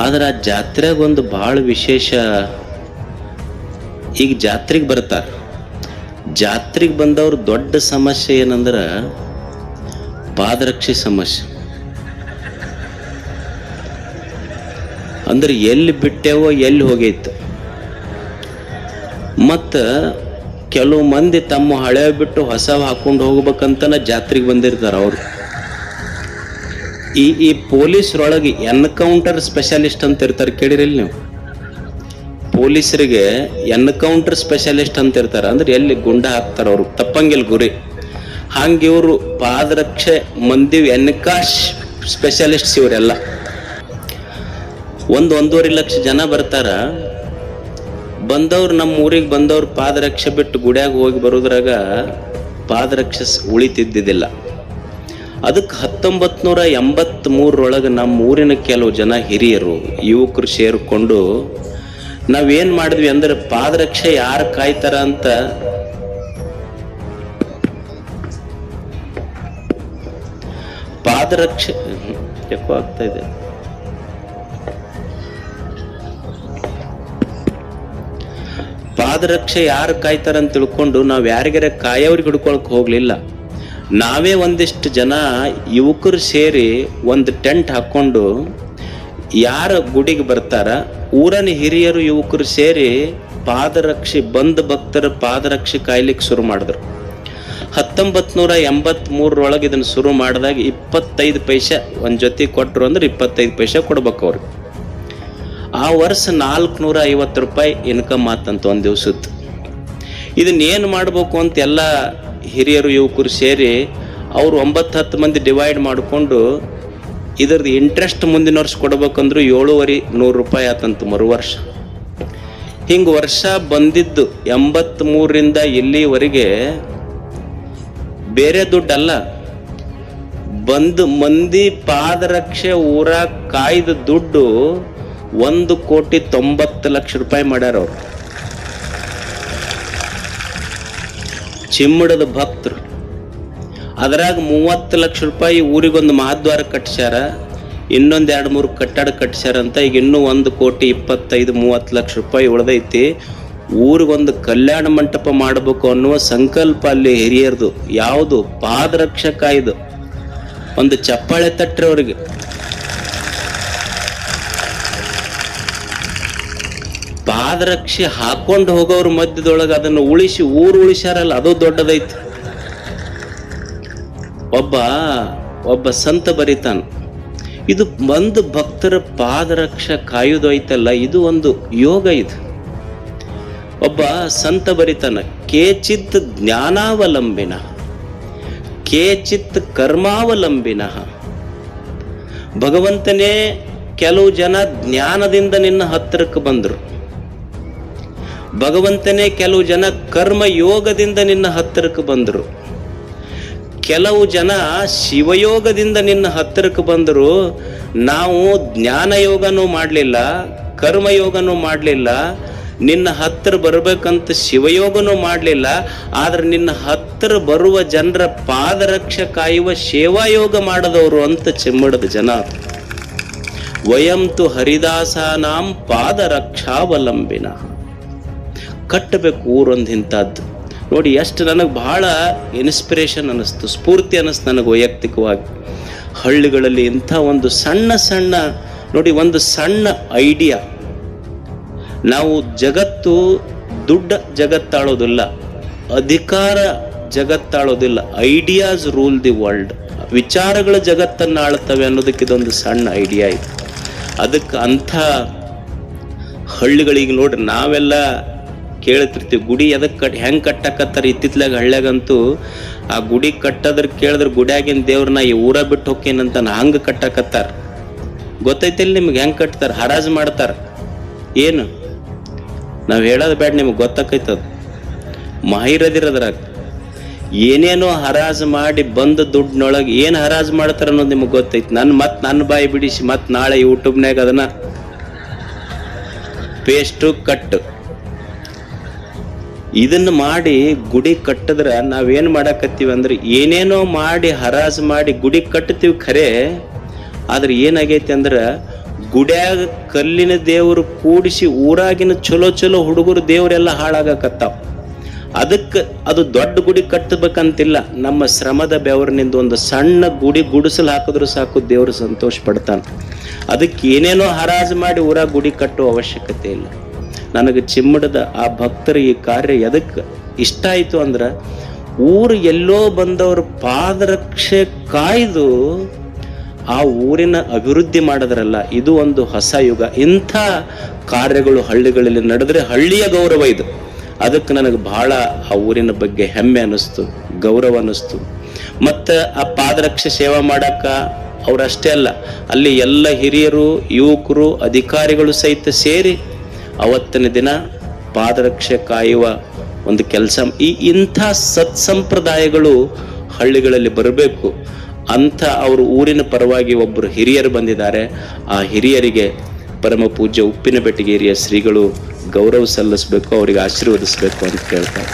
ಆದ್ರೆ ಆ ಜಾತ್ರೆಗ ಒಂದು ಭಾಳ ವಿಶೇಷ. ಈಗ ಜಾತ್ರೆಗೆ ಬರ್ತಾರ, ಜಾತ್ರೆಗೆ ಬಂದವ್ರ ದೊಡ್ಡ ಸಮಸ್ಯೆ ಏನಂದ್ರೆ ಪಾದರಕ್ಷೆ ಸಮಸ್ಯೆ. ಅಂದ್ರೆ ಎಲ್ಲಿ ಬಿಟ್ಟೇವೋ ಎಲ್ಲಿ ಹೋಗೈತೆ. ಮತ್ತು ಕೆಲವು ಮಂದಿ ತಮ್ಮ ಹಳೆ ಬಿಟ್ಟು ಹೊಸವು ಹಾಕೊಂಡು ಹೋಗ್ಬೇಕಂತನ ಜಾತ್ರೆಗೆ ಬಂದಿರ್ತಾರೆ ಅವರು. ಈ ಪೊಲೀಸ್ರೊಳಗೆ ಎನ್ಕೌಂಟರ್ ಸ್ಪೆಷಲಿಸ್ಟ್ ಅಂತ ಇರ್ತಾರೆ, ಕೇಳಿರಿಲ್ಲ ನೀವು? ಪೊಲೀಸರಿಗೆ ಎನ್ಕೌಂಟರ್ ಸ್ಪೆಷಲಿಸ್ಟ್ ಅಂತ ಇರ್ತಾರೆ. ಅಂದ್ರೆ ಎಲ್ಲಿ ಗುಂಡ ಹಾಕ್ತಾರ ಅವರು, ತಪ್ಪಂಗಿಲ್ಲ ಗುರಿ. ಹಂಗೆ ಇವರು ಪಾದರಕ್ಷೆ ಮಂದಿ ಎನ್ಕಾಶ್ ಸ್ಪೆಷಲಿಸ್ಟ್ಸ್ ಇವರೆಲ್ಲ. 1-1.5 ಲಕ್ಷ ಜನ ಬರ್ತಾರ. ಬಂದವ್ರು ನಮ್ಮ ಊರಿಗೆ ಬಂದವ್ರು ಪಾದರಕ್ಷೆ ಬಿಟ್ಟು ಗುಡಿಯಾಗ ಹೋಗಿ ಬರೋದ್ರಾಗ ಪಾದರಕ್ಷೆ ಉಳಿತಿದ್ದಿದ್ದಿಲ್ಲ. ಅದಕ್ಕೆ 1983 ನಮ್ಮ ಊರಿನ ಕೆಲವು ಜನ ಹಿರಿಯರು ಯುವಕರು ಸೇರಿಕೊಂಡು ನಾವೇನು ಮಾಡಿದ್ವಿ ಅಂದ್ರೆ ಪಾದರಕ್ಷೆ ಯಾರು ಕಾಯ್ತಾರ ಅಂತ ಪಾದರಕ್ಷೆ ಯಾಕೋ ಆಗ್ತಾ ಇದೆ. ಪಾದರಕ್ಷೆ ಯಾರು ಕಾಯ್ತಾರ ಅಂತ ತಿಳ್ಕೊಂಡು ನಾವು ಯಾರಿಗಾರ ಕಾಯೋರಿಗೆ ಹಿಡ್ಕೊಳಕ್ ಹೋಗ್ಲಿಲ್ಲ. ನಾವೇ ಒಂದಿಷ್ಟು ಜನ ಯುವಕರು ಸೇರಿ ಒಂದು ಟೆಂಟ್ ಹಾಕೊಂಡು ಯಾರ ಗುಡಿಗೆ ಬರ್ತಾರ ಊರನ ಹಿರಿಯರು ಯುವಕರು ಸೇರಿ ಪಾದರಕ್ಷೆ ಬಂದ ಭಕ್ತರ ಪಾದರಕ್ಷೆ ಕಾಯ್ಲಿಕ್ಕೆ ಶುರು ಮಾಡಿದ್ರು. 1983 ಇದನ್ನು ಶುರು ಮಾಡಿದಾಗ 25 ಪೈಸೆ ಒಂದು ಜೊತೆ ಕೊಟ್ಟರು ಅಂದ್ರೆ 25 ಪೈಸೆ ಕೊಡ್ಬೇಕು ಅವ್ರಿಗೆ. ಆ ವರ್ಷ 450 ರೂಪಾಯಿ ಇನ್ಕಮ್ ಆತಂತ ಒಂದು ದಿವ್ಸದ್ದು. ಇದನ್ನೇನು ಮಾಡ್ಬೇಕು ಅಂತ ಎಲ್ಲ ಹಿರಿಯರು ಯುವಕರು ಸೇರಿ ಅವರು 9-10 ಮಂದಿ ಡಿವೈಡ್ ಮಾಡಿಕೊಂಡು ಇದ್ರದ್ದು ಇಂಟ್ರೆಸ್ಟ್ ಮುಂದಿನ ವರ್ಷ ಕೊಡ್ಬೇಕಂದ್ರು 7,500 ರೂಪಾಯಿ ಆತಂತ ಮರು ವರ್ಷ. ಹಿಂಗೆ ವರ್ಷ ಬಂದಿದ್ದು 83ರಿಂದ ಇಲ್ಲಿವರೆಗೆ ಬೇರೆ ದುಡ್ಡಲ್ಲ, ಬಂದು ಮಂದಿ ಪಾದರಕ್ಷೆ ಊರ ಕಾಯ್ದ ದುಡ್ಡು 1,90,00,000 ರೂಪಾಯಿ ಮಾಡ್ಯಾರ ಅವರು. ಚಿಮ್ಮಡದ ಭಕ್ತರು ಅದ್ರಾಗ 30 ಲಕ್ಷ ರೂಪಾಯಿ ಊರಿಗೊಂದು ಮಹಾದ್ವಾರ ಕಟ್ಸ್ಯಾರ, ಇನ್ನೊಂದು 2-3 ಕಟ್ಟಡ ಕಟ್ಸ್ಯಾರಂತ. ಈಗ ಇನ್ನೂ 1,25,30 ಲಕ್ಷ ರೂಪಾಯಿ ಉಳ್ದೈತಿ. ಊರಿಗೊಂದು ಕಲ್ಯಾಣ ಮಂಟಪ ಮಾಡಬೇಕು ಅನ್ನುವ ಸಂಕಲ್ಪ ಅಲ್ಲಿ ಹಿರಿಯರ್ದು. ಯಾವುದು? ಪಾದರಕ್ಷೆ ಕಾಯ್ದು. ಒಂದು ಚಪ್ಪಾಳೆ ತಟ್ರಿ ಅವ್ರಿಗೆ. ಪಾದರಕ್ಷೆ ಹಾಕೊಂಡು ಹೋಗೋರ ಮಧ್ಯದೊಳಗೆ ಅದನ್ನು ಉಳಿಸಿ ಊರು ಉಳಿಸ್ಯಾರಲ್ಲ, ಅದು ದೊಡ್ಡದೈತಿ. ಒಬ್ಬ ಸಂತ ಬರಿತಾನ, ಇದು ಬಂದು ಭಕ್ತರ ಪಾದರಕ್ಷೆ ಕಾಯುವುದು ಐತಲ್ಲ, ಇದು ಒಂದು ಯೋಗ. ಇದು ಒಬ್ಬ ಸಂತ ಬರಿತಾನ, ಕೇಚಿತ್ ಜ್ಞಾನಾವಲಂಬಿನ ಕೇಚಿತ್ ಕರ್ಮಾವಲಂಬಿನ. ಭಗವಂತನೇ ಕೆಲವು ಜನ ಜ್ಞಾನದಿಂದ ನಿನ್ನ ಹತ್ತಿರಕ್ಕೆ ಬಂದರು, ಭಗವಂತನೇ ಕೆಲವು ಜನ ಕರ್ಮ ಯೋಗದಿಂದ ನಿನ್ನ ಹತ್ತಿರಕ್ಕೆ ಬಂದರು, ಕೆಲವು ಜನ ಶಿವಯೋಗದಿಂದ ನಿನ್ನ ಹತ್ತಿರಕ್ಕೆ ಬಂದರು. ನಾವು ಜ್ಞಾನ ಯೋಗನೂ ಮಾಡಲಿಲ್ಲ, ಕರ್ಮಯೋಗನೂ ಮಾಡಲಿಲ್ಲ, ನಿನ್ನ ಹತ್ತಿರ ಬರಬೇಕಂತ ಶಿವಯೋಗನೂ ಮಾಡಲಿಲ್ಲ. ಆದ್ರೆ ನಿನ್ನ ಹತ್ತಿರ ಬರುವ ಜನರ ಪಾದರಕ್ಷೆ ಕಾಯುವ ಸೇವಾಯೋಗ ಮಾಡದವರು ಅಂತ ಚಿಮ್ಮಡದ ಜನ. ವಯಂತು ಹರಿದಾಸಾನಾಂ ಪಾದರಕ್ಷಾವಲಂಬಿನ. ಕಟ್ಟಬೇಕು ಊರೊಂದು ಇಂಥದ್ದು. ನೋಡಿ ಎಷ್ಟು ನನಗೆ ಬಹಳ ಇನ್ಸ್ಪಿರೇಷನ್ ಅನ್ನಿಸ್ತು, ಸ್ಫೂರ್ತಿ ಅನ್ನಿಸ್ತು ನನಗೆ ವೈಯಕ್ತಿಕವಾಗಿ. ಹಳ್ಳಿಗಳಲ್ಲಿ ಇಂಥ ಒಂದು ಸಣ್ಣ ನೋಡಿ, ಒಂದು ಸಣ್ಣ ಐಡಿಯಾ. ನಾವು ಜಗತ್ತು ದುಡ್ಡ ಜಗತ್ತಾಳೋದಿಲ್ಲ, ಅಧಿಕಾರ ಜಗತ್ತಾಳೋದಿಲ್ಲ. Ideas rule the world. ವಿಚಾರಗಳ ಜಗತ್ತನ್ನು ಆಳ್ತವೆ ಅನ್ನೋದಕ್ಕೆ ಇದೊಂದು ಸಣ್ಣ ಐಡಿಯಾ ಇದೆ. ಅದಕ್ಕೆ ಅಂಥ ಹಳ್ಳಿಗಳಿಗೆ ನೋಡ್ರಿ, ನಾವೆಲ್ಲ ಕೇಳ್ತಿರ್ತೀವಿ ಗುಡಿ ಎದಕ್ಕೆ ಹೆಂಗೆ ಕಟ್ಟಕತ್ತಾರ. ಇತ್ತಿತ್ಲಾಗ ಹಳ್ಳ್ಯಾಗಂತೂ ಆ ಗುಡಿ ಕಟ್ಟದ್ರ ಕೇಳಿದ್ರೆ ಗುಡಿಯಾಗಿನ ದೇವ್ರನ್ನ ಈ ಊರ ಬಿಟ್ಟು ಹೋಕ್ಕೇನಂತ ಹಂಗೆ ಕಟ್ಟಕತ್ತಾರ. ಗೊತ್ತೈತಿಲ್ಲ ನಿಮ್ಗೆ ಹೆಂಗೆ ಕಟ್ತಾರ? ಹರಾಜು ಮಾಡ್ತಾರ. ಏನು ನಾವು ಹೇಳೋದು ಬೇಡ, ನಿಮ್ಗೆ ಗೊತ್ತಾಕೈತದ. ಮಾಹಿರದಿರದ್ರಾಗ ಏನೇನೋ ಹರಾಜು ಮಾಡಿ ಬಂದ ದುಡ್ಡಿನೊಳಗೆ ಏನು ಹರಾಜು ಮಾಡ್ತಾರ ಅನ್ನೋದು ನಿಮ್ಗೆ ಗೊತ್ತೈತಿ. ನನ್ನ ಬಾಯಿ ಬಿಡಿಸಿ ನಾಳೆ ಯೂಟ್ಯೂಬ್ನಾಗ ಅದನ್ನ ಪೇಸ್ಟು ಕಟ್ಟು ಇದನ್ನು ಮಾಡಿ ಗುಡಿ ಕಟ್ಟಿದ್ರೆ ನಾವೇನು ಮಾಡಕತ್ತೀವಿ ಅಂದ್ರೆ ಏನೇನೋ ಮಾಡಿ ಹರಾಜು ಮಾಡಿ ಗುಡಿ ಕಟ್ತೀವಿ ಖರೆ. ಆದ್ರೆ ಏನಾಗೈತಿ ಅಂದ್ರೆ ಗುಡ್ಯಾಗ ಕಲ್ಲಿನ ದೇವರು ಕೂಡಿಸಿ ಊರಾಗಿನ ಚಲೋ ಚಲೋ ಹುಡುಗರು ದೇವರೆಲ್ಲ ಹಾಳಾಗಕತ್ತಾವ. ಅದಕ್ಕೆ ಅದು ದೊಡ್ಡ ಗುಡಿ ಕಟ್ಟಬೇಕಂತಿಲ್ಲ. ನಮ್ಮ ಶ್ರಮದ ಬೆವರಿನಿಂದ ಒಂದು ಸಣ್ಣ ಗುಡಿ ಗುಡಿಸಲು ಹಾಕಿದ್ರು ಸಾಕು, ದೇವರು ಸಂತೋಷ ಪಡ್ತಾನೆ. ಅದಕ್ಕೆ ಏನೇನೋ ಹರಾಜು ಮಾಡಿ ಊರಾಗ ಗುಡಿ ಕಟ್ಟುವ ಅವಶ್ಯಕತೆ ಇಲ್ಲ. ನನಗೆ ಚಿಮ್ಮಡದ ಆ ಭಕ್ತರ ಈ ಕಾರ್ಯ ಎದಕ್ಕೆ ಇಷ್ಟ ಆಯಿತು ಅಂದ್ರೆ, ಊರು ಎಲ್ಲೋ ಬಂದವರು ಪಾದರಕ್ಷೆ ಕಾಯ್ದು ಆ ಊರಿನ ಅಭಿವೃದ್ಧಿ ಮಾಡಿದ್ರಲ್ಲ, ಇದು ಒಂದು ಹೊಸ ಯುಗ. ಇಂಥ ಕಾರ್ಯಗಳು ಹಳ್ಳಿಗಳಲ್ಲಿ ನಡೆದ್ರೆ ಹಳ್ಳಿಯ ಗೌರವ ಇದು. ಅದಕ್ಕೆ ನನಗೆ ಬಹಳ ಆ ಊರಿನ ಬಗ್ಗೆ ಹೆಮ್ಮೆ ಅನ್ನಿಸ್ತು, ಗೌರವ ಅನ್ನಿಸ್ತು. ಮತ್ತು ಆ ಪಾದರಕ್ಷೆ ಸೇವೆ ಮಾಡಕ್ಕ ಅವರಷ್ಟೇ ಅಲ್ಲ, ಅಲ್ಲಿ ಎಲ್ಲ ಹಿರಿಯರು, ಯುವಕರು, ಅಧಿಕಾರಿಗಳು ಸಹಿತ ಸೇರಿ ಅವತ್ತಿನ ದಿನ ಪಾದರಕ್ಷೆ ಕಾಯುವ ಒಂದು ಕೆಲಸ. ಇಂಥ ಸತ್ಸಂಪ್ರದಾಯಗಳು ಹಳ್ಳಿಗಳಲ್ಲಿ ಬರಬೇಕು ಅಂತ ಅವರು ಊರಿನ ಪರವಾಗಿ ಒಬ್ಬರು ಹಿರಿಯರು ಬಂದಿದ್ದಾರೆ. ಆ ಹಿರಿಯರಿಗೆ ಪರಮ ಪೂಜ್ಯ ಉಪ್ಪಿನಬೆಟ್ಟಗೆ ಹಿರಿಯ ಶ್ರೀಗಳು ಗೌರವ ಸಲ್ಲಿಸಬೇಕು, ಅವರಿಗೆ ಆಶೀರ್ವದಿಸಬೇಕು ಅಂತ ಕೇಳ್ತಾರೆ.